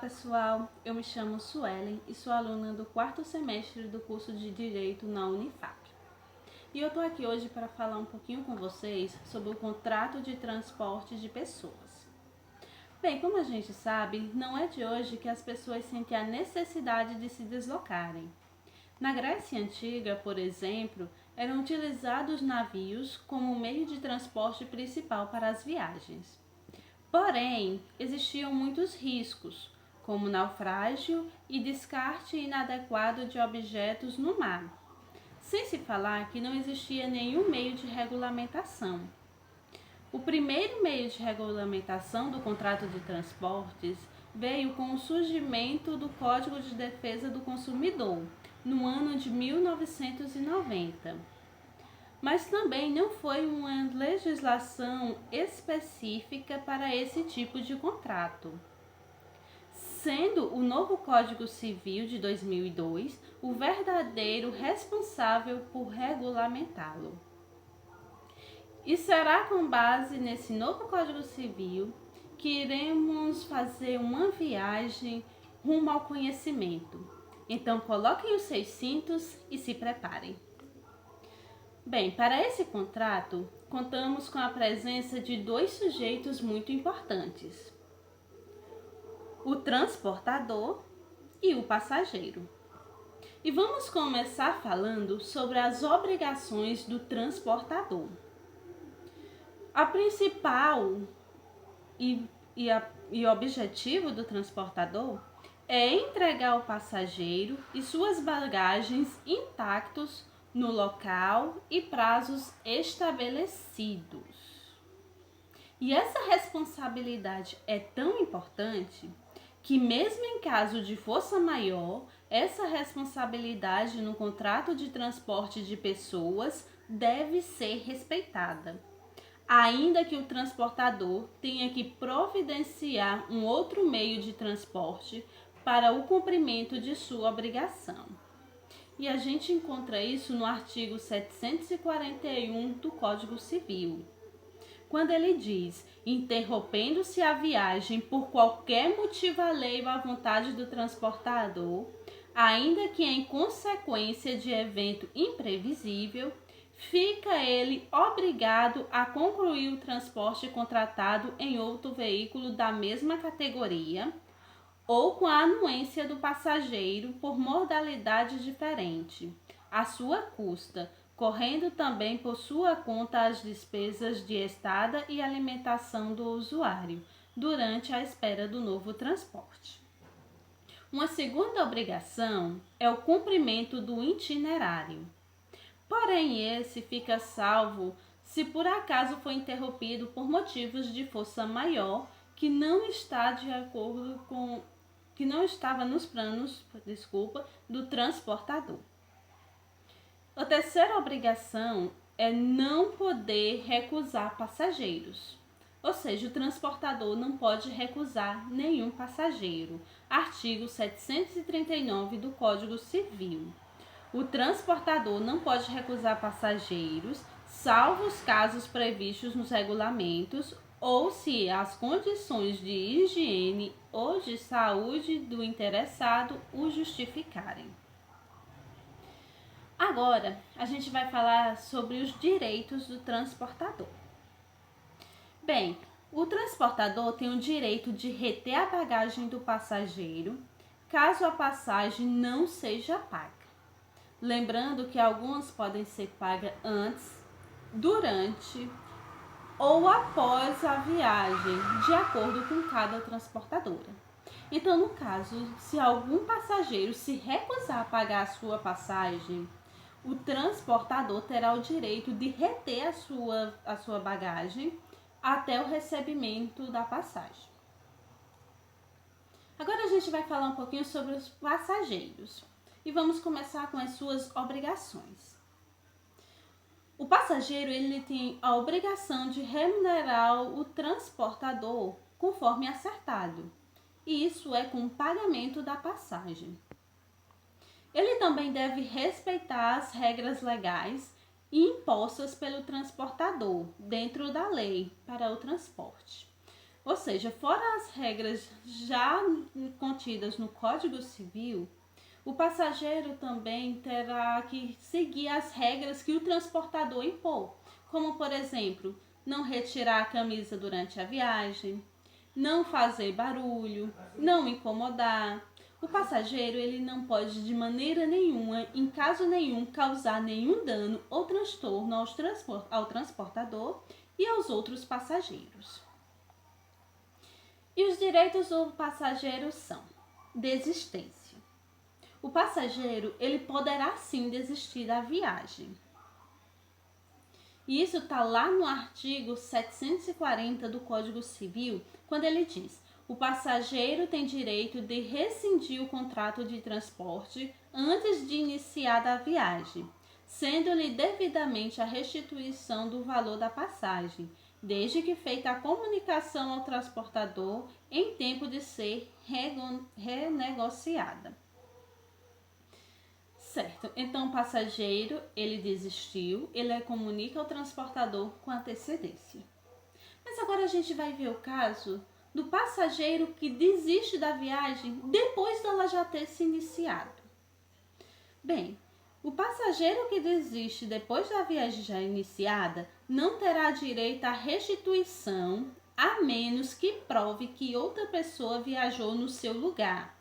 pessoal, eu me chamo Suelen e sou aluna do 4º semestre do curso de Direito na Unifap. E eu tô aqui hoje para falar um pouquinho com vocês sobre o contrato de transporte de pessoas. Bem, como a gente sabe, não é de hoje que as pessoas sentem a necessidade de se deslocarem. Na Grécia Antiga, por exemplo, eram utilizados navios como meio de transporte principal para as viagens. Porém, existiam muitos riscos, como naufrágio e descarte inadequado de objetos no mar, sem se falar que não existia nenhum meio de regulamentação. O primeiro meio de regulamentação do contrato de transportes veio com o surgimento do Código de Defesa do Consumidor, no ano de 1990. Mas também não foi uma legislação específica para esse tipo de contrato, sendo o novo Código Civil de 2002 o verdadeiro responsável por regulamentá-lo. E será com base nesse novo Código Civil que iremos fazer uma viagem rumo ao conhecimento. Então coloquem os seus cintos e se preparem. Bem, para esse contrato, contamos com a presença de dois sujeitos muito importantes: o transportador e o passageiro. E vamos começar falando sobre as obrigações do transportador. A principal e objetivo do transportador é entregar ao passageiro e suas bagagens intactos no local e prazos estabelecidos. E essa responsabilidade é tão importante que, mesmo em caso de força maior, essa responsabilidade no contrato de transporte de pessoas deve ser respeitada, ainda que o transportador tenha que providenciar um outro meio de transporte para o cumprimento de sua obrigação. E a gente encontra isso no artigo 741 do Código Civil, quando ele diz: interrompendo-se a viagem por qualquer motivo alheio à vontade do transportador, ainda que em consequência de evento imprevisível, fica ele obrigado a concluir o transporte contratado em outro veículo da mesma categoria, ou com a anuência do passageiro por modalidade diferente, à sua custa, correndo também por sua conta as despesas de estada e alimentação do usuário, durante a espera do novo transporte. Uma segunda obrigação é o cumprimento do itinerário. Porém, esse fica salvo se por acaso foi interrompido por motivos de força maior que não estava nos planos, do transportador. A terceira obrigação é não poder recusar passageiros. Ou seja, o transportador não pode recusar nenhum passageiro. Artigo 739 do Código Civil. O transportador não pode recusar passageiros, salvo os casos previstos nos regulamentos ou se as condições de higiene ou de saúde do interessado o justificarem. Agora, a gente vai falar sobre os direitos do transportador. Bem, o transportador tem o direito de reter a bagagem do passageiro, caso a passagem não seja paga. Lembrando que algumas podem ser pagas antes, durante ou após a viagem, de acordo com cada transportadora. Então, no caso, se algum passageiro se recusar a pagar a sua passagem, o transportador terá o direito de reter a sua bagagem até o recebimento da passagem. Agora a gente vai falar um pouquinho sobre os passageiros e vamos começar com as suas obrigações. O passageiro ele tem a obrigação de remunerar o transportador conforme acertado, e isso é com o pagamento da passagem. Ele também deve respeitar as regras legais impostas pelo transportador dentro da lei para o transporte. Ou seja, fora as regras já contidas no Código Civil, o passageiro também terá que seguir as regras que o transportador impor, como, por exemplo, não retirar a camisa durante a viagem, não fazer barulho, não incomodar. O passageiro ele não pode de maneira nenhuma, em caso nenhum, causar nenhum dano ou transtorno ao transportador e aos outros passageiros. E os direitos do passageiro são: desistência. O passageiro ele poderá sim desistir da viagem. E isso está lá no artigo 740 do Código Civil, quando ele diz: o passageiro tem direito de rescindir o contrato de transporte antes de iniciar a viagem, sendo-lhe devidamente a restituição do valor da passagem, desde que feita a comunicação ao transportador em tempo de ser renegociada. Certo, então o passageiro, ele desistiu, ele comunica ao transportador com antecedência. Mas agora a gente vai ver o caso do passageiro que desiste da viagem depois dela já ter se iniciado. Bem, o passageiro que desiste depois da viagem já iniciada não terá direito à restituição, a menos que prove que outra pessoa viajou no seu lugar.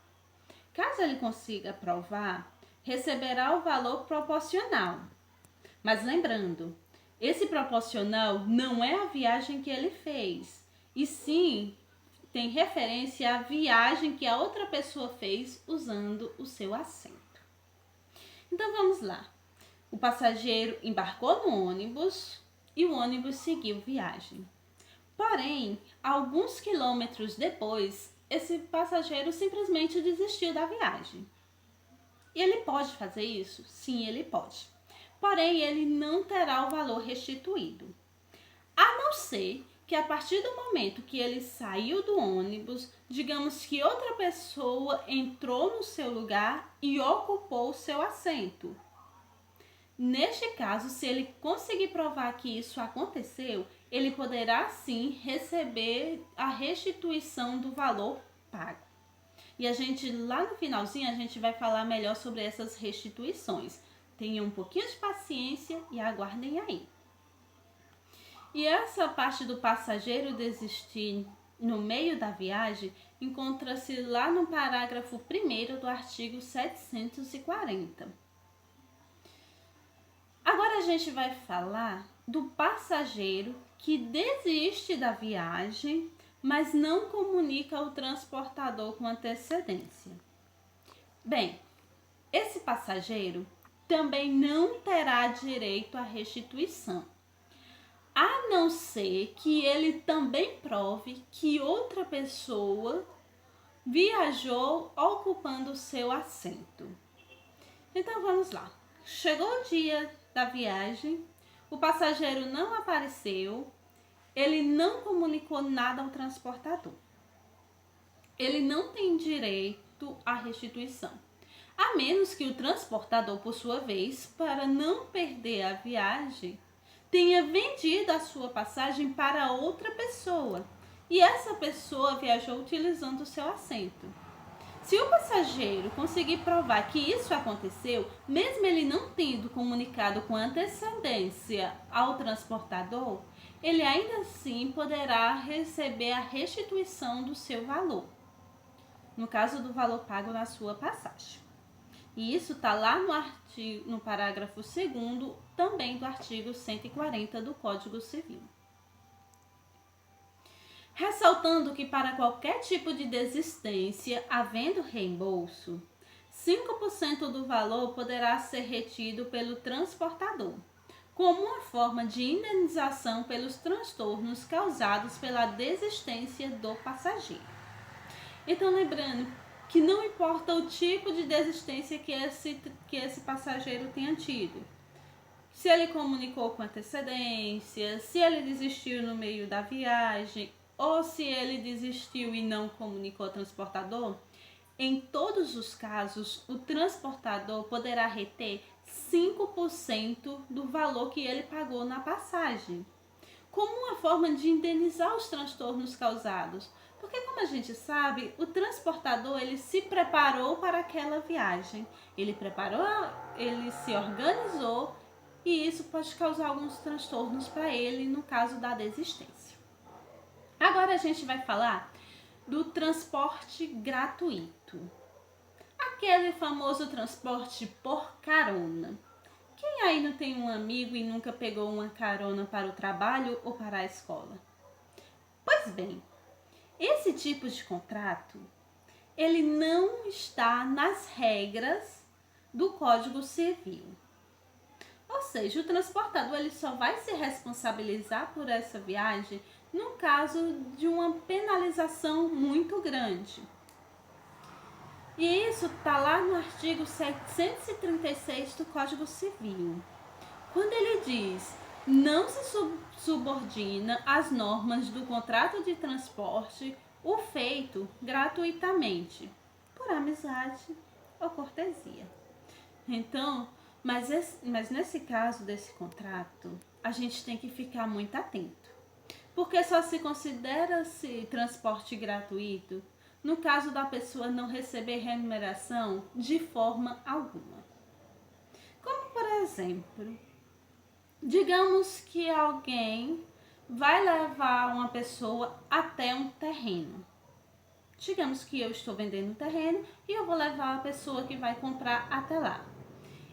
Caso ele consiga provar, receberá o valor proporcional. Mas lembrando, esse proporcional não é a viagem que ele fez, e sim tem referência à viagem que a outra pessoa fez usando o seu assento. Então vamos lá. O passageiro embarcou no ônibus e o ônibus seguiu viagem. Porém, alguns quilômetros depois, esse passageiro simplesmente desistiu da viagem. E ele pode fazer isso? Sim, ele pode. Porém, ele não terá o valor restituído. A não ser que a partir do momento que ele saiu do ônibus, digamos que outra pessoa entrou no seu lugar e ocupou o seu assento. Neste caso, se ele conseguir provar que isso aconteceu, ele poderá sim receber a restituição do valor pago. E a gente, lá no finalzinho, a gente vai falar melhor sobre essas restituições. Tenham um pouquinho de paciência e aguardem aí. E essa parte do passageiro desistir no meio da viagem encontra-se lá no parágrafo 1º do artigo 740. Agora a gente vai falar do passageiro que desiste da viagem, mas não comunica ao transportador com antecedência. Bem, esse passageiro também não terá direito à restituição, a não ser que ele também prove que outra pessoa viajou ocupando o seu assento. Então vamos lá. Chegou o dia da viagem, o passageiro não apareceu, ele não comunicou nada ao transportador. Ele não tem direito à restituição, a menos que o transportador, por sua vez, para não perder a viagem, tenha vendido a sua passagem para outra pessoa e essa pessoa viajou utilizando o seu assento. Se o passageiro conseguir provar que isso aconteceu, mesmo ele não tendo comunicado com antecedência ao transportador, ele ainda assim poderá receber a restituição do seu valor, no caso do valor pago na sua passagem. E isso está lá no parágrafo 2º, também do artigo 140 do Código Civil. Ressaltando que para qualquer tipo de desistência, havendo reembolso, 5% do valor poderá ser retido pelo transportador, como uma forma de indenização pelos transtornos causados pela desistência do passageiro. Então, lembrando que não importa o tipo de desistência que esse passageiro tenha tido. Se ele comunicou com antecedência, se ele desistiu no meio da viagem, ou se ele desistiu e não comunicou ao transportador, em todos os casos, o transportador poderá reter 5% do valor que ele pagou na passagem. como uma forma de indenizar os transtornos causados. Porque, como a gente sabe, o transportador ele se preparou para aquela viagem. Ele se organizou e isso pode causar alguns transtornos para ele no caso da desistência. Agora a gente vai falar do transporte gratuito. Aquele famoso transporte por carona. Quem aí não tem um amigo e nunca pegou uma carona para o trabalho ou para a escola? Pois bem, esse tipo de contrato, ele não está nas regras do Código Civil. Ou seja, o transportador ele só vai se responsabilizar por essa viagem no caso de uma penalização muito grande. E isso está lá no artigo 736 do Código Civil. Quando ele diz não se subordina às normas do contrato de transporte o feito gratuitamente, por amizade ou cortesia. Então, mas nesse caso desse contrato, a gente tem que ficar muito atento. Porque só se considera-se transporte gratuito no caso da pessoa não receber remuneração de forma alguma. Como, por exemplo, digamos que alguém vai levar uma pessoa até um terreno. Digamos que eu estou vendendo um terreno e eu vou levar a pessoa que vai comprar até lá.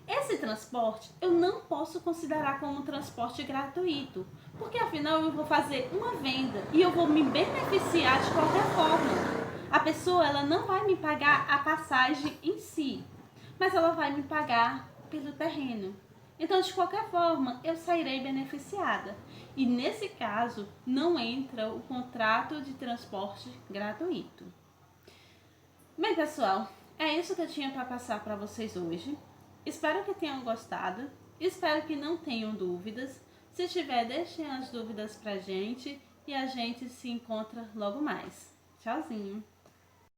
Esse transporte eu não posso considerar como um transporte gratuito, porque afinal eu vou fazer uma venda e eu vou me beneficiar de qualquer forma. A pessoa ela não vai me pagar a passagem em si, mas ela vai me pagar pelo terreno. Então, de qualquer forma, eu sairei beneficiada. E nesse caso, não entra o contrato de transporte gratuito. Bem, pessoal, é isso que eu tinha para passar para vocês hoje. Espero que tenham gostado. Espero que não tenham dúvidas. Se tiver, deixem as dúvidas pra gente e a gente se encontra logo mais. Tchauzinho!